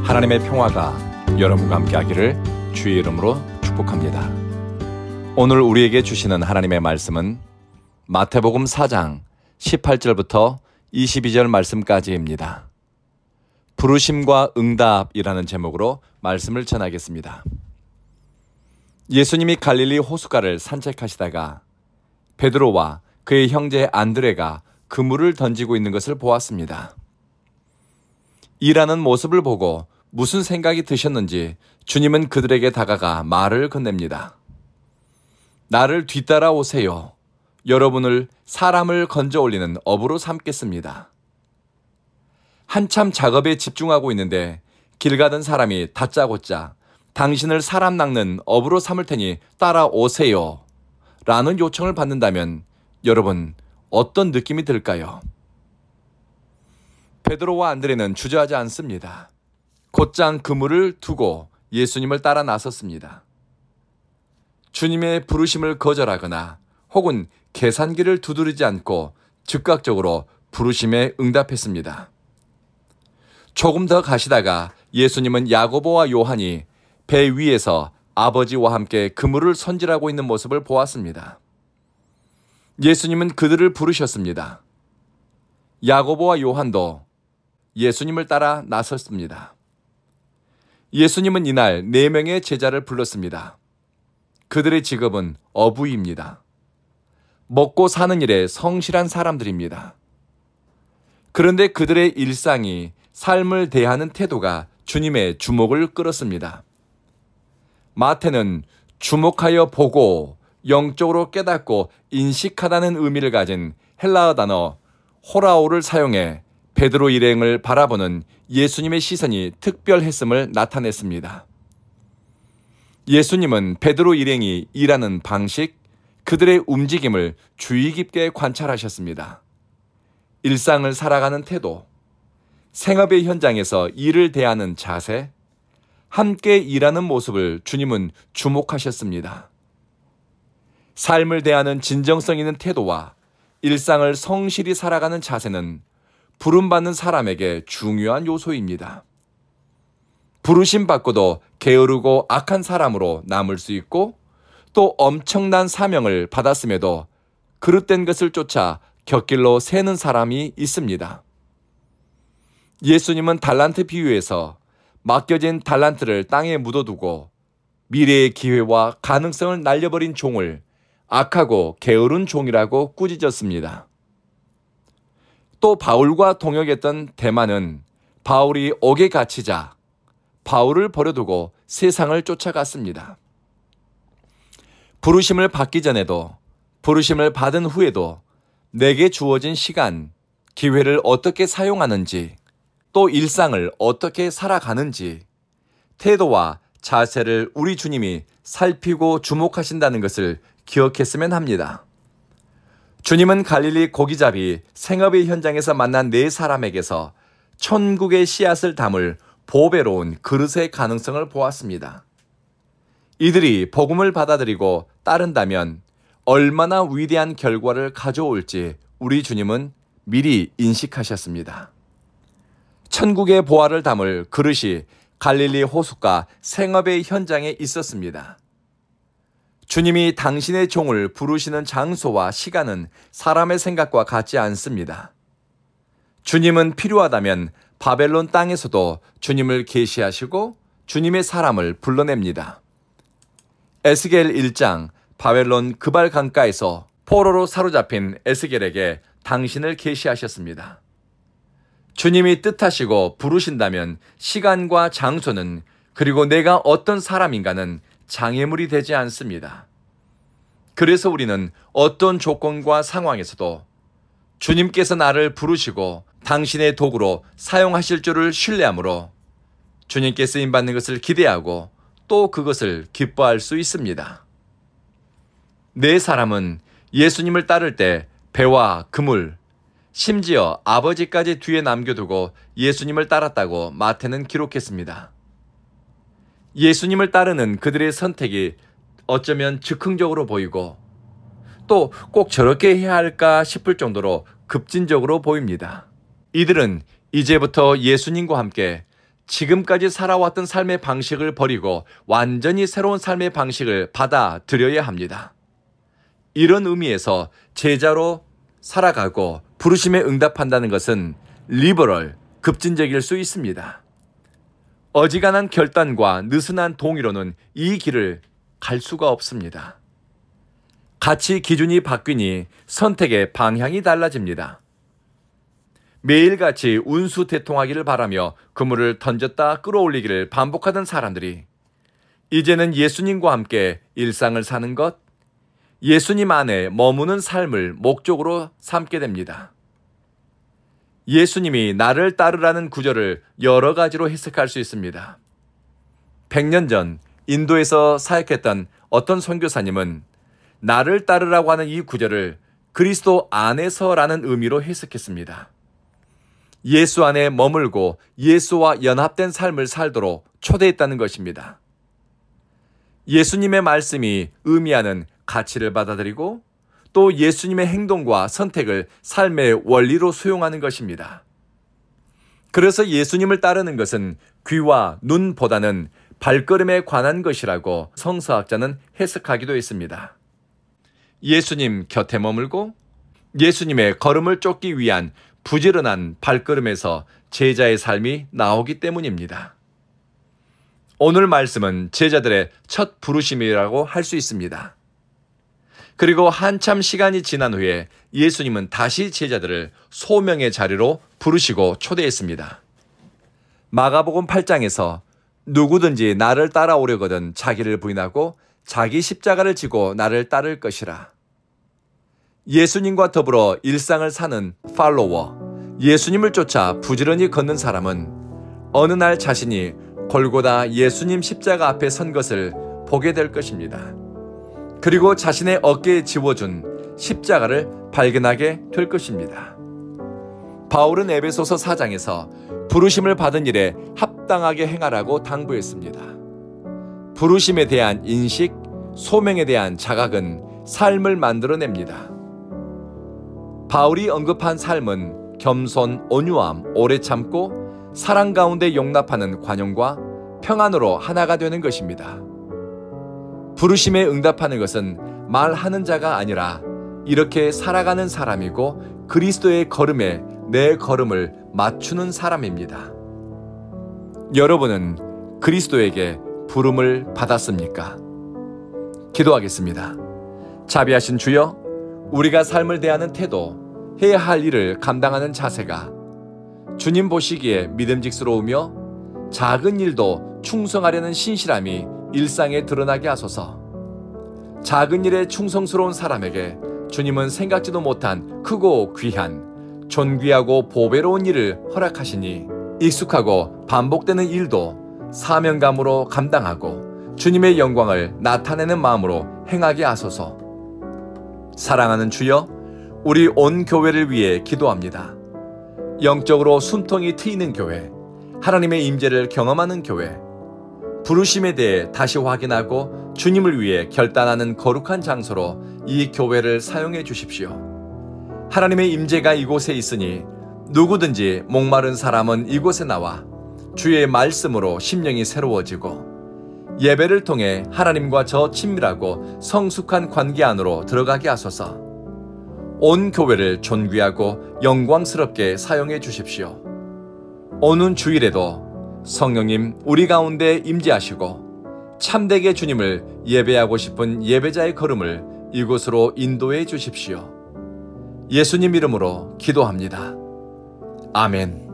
하나님의 평화가 여러분과 함께하기를 주의 이름으로 축복합니다. 오늘 우리에게 주시는 하나님의 말씀은 마태복음 4장 18절부터 22절 말씀까지입니다. 부르심과 응답이라는 제목으로 말씀을 전하겠습니다. 예수님이 갈릴리 호숫가를 산책하시다가 베드로와 그의 형제 안드레가 그물을 던지고 있는 것을 보았습니다. 일하는 모습을 보고 무슨 생각이 드셨는지 주님은 그들에게 다가가 말을 건넵니다. 나를 뒤따라 오세요. 여러분을 사람을 건져 올리는 어부로 삼겠습니다. 한참 작업에 집중하고 있는데 길 가던 사람이 다짜고짜 당신을 사람 낚는 어부로 삼을 테니 따라오세요 라는 요청을 받는다면 여러분 어떤 느낌이 들까요? 베드로와 안드레는 주저하지 않습니다. 곧장 그물을 두고 예수님을 따라 나섰습니다. 주님의 부르심을 거절하거나 혹은 계산기를 두드리지 않고 즉각적으로 부르심에 응답했습니다. 조금 더 가시다가 예수님은 야고보와 요한이 배 위에서 아버지와 함께 그물을 손질하고 있는 모습을 보았습니다. 예수님은 그들을 부르셨습니다. 야고보와 요한도 예수님을 따라 나섰습니다. 예수님은 이날 4명의 제자를 불렀습니다. 그들의 직업은 어부입니다. 먹고 사는 일에 성실한 사람들입니다. 그런데 그들의 일상이 삶을 대하는 태도가 주님의 주목을 끌었습니다. 마태는 주목하여 보고 영적으로 깨닫고 인식하다는 의미를 가진 헬라어 단어 호라오를 사용해 베드로 일행을 바라보는 예수님의 시선이 특별했음을 나타냈습니다. 예수님은 베드로 일행이 일하는 방식, 그들의 움직임을 주의 깊게 관찰하셨습니다. 일상을 살아가는 태도, 생업의 현장에서 일을 대하는 자세, 함께 일하는 모습을 주님은 주목하셨습니다. 삶을 대하는 진정성 있는 태도와 일상을 성실히 살아가는 자세는 부름받는 사람에게 중요한 요소입니다. 부르심 받고도 게으르고 악한 사람으로 남을 수 있고 또 엄청난 사명을 받았음에도 그릇된 것을 쫓아 곁길로 새는 사람이 있습니다. 예수님은 달란트 비유에서 맡겨진 달란트를 땅에 묻어두고 미래의 기회와 가능성을 날려버린 종을 악하고 게으른 종이라고 꾸짖었습니다. 또 바울과 동역했던 데마는 바울이 옥에 갇히자 바울을 버려두고 세상을 쫓아갔습니다. 부르심을 받기 전에도 부르심을 받은 후에도 내게 주어진 시간, 기회를 어떻게 사용하는지 또 일상을 어떻게 살아가는지 태도와 자세를 우리 주님이 살피고 주목하신다는 것을 기억했으면 합니다. 주님은 갈릴리 고기잡이 생업의 현장에서 만난 4사람에게서 천국의 씨앗을 담을 보배로운 그릇의 가능성을 보았습니다. 이들이 복음을 받아들이고 따른다면 얼마나 위대한 결과를 가져올지 우리 주님은 미리 인식하셨습니다. 천국의 보화를 담을 그릇이 갈릴리 호숫가 생업의 현장에 있었습니다. 주님이 당신의 종을 부르시는 장소와 시간은 사람의 생각과 같지 않습니다. 주님은 필요하다면 바벨론 땅에서도 주님을 계시하시고 주님의 사람을 불러냅니다. 에스겔 1장 바벨론 그발 강가에서 포로로 사로잡힌 에스겔에게 당신을 계시하셨습니다. 주님이 뜻하시고 부르신다면 시간과 장소는 그리고 내가 어떤 사람인가는 장애물이 되지 않습니다. 그래서 우리는 어떤 조건과 상황에서도 주님께서 나를 부르시고 당신의 도구로 사용하실 줄을 신뢰하므로 주님께 쓰임받는 것을 기대하고 또 그것을 기뻐할 수 있습니다. 4사람은 예수님을 따를 때 배와 그물, 심지어 아버지까지 뒤에 남겨두고 예수님을 따랐다고 마태는 기록했습니다. 예수님을 따르는 그들의 선택이 어쩌면 즉흥적으로 보이고 또 꼭 저렇게 해야 할까 싶을 정도로 급진적으로 보입니다. 이들은 이제부터 예수님과 함께 지금까지 살아왔던 삶의 방식을 버리고 완전히 새로운 삶의 방식을 받아들여야 합니다. 이런 의미에서 제자로 살아가고 부르심에 응답한다는 것은 리버럴, 급진적일 수 있습니다. 어지간한 결단과 느슨한 동의로는 이 길을 갈 수가 없습니다. 가치 기준이 바뀌니 선택의 방향이 달라집니다. 매일같이 운수대통하기를 바라며 그물을 던졌다 끌어올리기를 반복하던 사람들이 이제는 예수님과 함께 일상을 사는 것, 예수님 안에 머무는 삶을 목적으로 삼게 됩니다. 예수님이 나를 따르라는 구절을 여러 가지로 해석할 수 있습니다. 100년 전 인도에서 사역했던 어떤 선교사님은 나를 따르라고 하는 이 구절을 그리스도 안에서라는 의미로 해석했습니다. 예수 안에 머물고 예수와 연합된 삶을 살도록 초대했다는 것입니다. 예수님의 말씀이 의미하는 가치를 받아들이고 또 예수님의 행동과 선택을 삶의 원리로 수용하는 것입니다. 그래서 예수님을 따르는 것은 귀와 눈보다는 발걸음에 관한 것이라고 성서학자는 해석하기도 했습니다. 예수님 곁에 머물고 예수님의 걸음을 쫓기 위한 부지런한 발걸음에서 제자의 삶이 나오기 때문입니다. 오늘 말씀은 제자들의 첫 부르심이라고 할 수 있습니다. 그리고 한참 시간이 지난 후에 예수님은 다시 제자들을 소명의 자리로 부르시고 초대했습니다. 마가복음 8장에서 누구든지 나를 따라오려거든 자기를 부인하고 자기 십자가를 지고 나를 따를 것이라. 예수님과 더불어 일상을 사는 팔로워, 예수님을 쫓아 부지런히 걷는 사람은 어느 날 자신이 골고다 예수님 십자가 앞에 선 것을 보게 될 것입니다. 그리고 자신의 어깨에 지워준 십자가를 발견하게 될 것입니다. 바울은 에베소서 4장에서 부르심을 받은 일에 합당하게 행하라고 당부했습니다. 부르심에 대한 인식, 소명에 대한 자각은 삶을 만들어냅니다. 바울이 언급한 삶은 겸손, 온유함, 오래 참고 사랑 가운데 용납하는 관용과 평안으로 하나가 되는 것입니다. 부르심에 응답하는 것은 말하는 자가 아니라 이렇게 살아가는 사람이고 그리스도의 걸음에 내 걸음을 맞추는 사람입니다. 여러분은 그리스도에게 부름을 받았습니까? 기도하겠습니다. 자비하신 주여, 우리가 삶을 대하는 태도, 해야 할 일을 감당하는 자세가 주님 보시기에 믿음직스러우며 작은 일도 충성하려는 신실함이 일상에 드러나게 하소서. 작은 일에 충성스러운 사람에게 주님은 생각지도 못한 크고 귀한, 존귀하고 보배로운 일을 허락하시니 익숙하고 반복되는 일도 사명감으로 감당하고 주님의 영광을 나타내는 마음으로 행하게 하소서. 사랑하는 주여, 우리 온 교회를 위해 기도합니다. 영적으로 숨통이 트이는 교회, 하나님의 임재를 경험하는 교회, 부르심에 대해 다시 확인하고 주님을 위해 결단하는 거룩한 장소로 이 교회를 사용해 주십시오. 하나님의 임재가 이곳에 있으니 누구든지 목마른 사람은 이곳에 나와 주의 말씀으로 심령이 새로워지고 예배를 통해 하나님과 저 친밀하고 성숙한 관계 안으로 들어가게 하소서. 온 교회를 존귀하고 영광스럽게 사용해 주십시오. 오는 주일에도 성령님 우리 가운데 임재하시고 참되게 주님을 예배하고 싶은 예배자의 걸음을 이곳으로 인도해 주십시오. 예수님 이름으로 기도합니다. 아멘.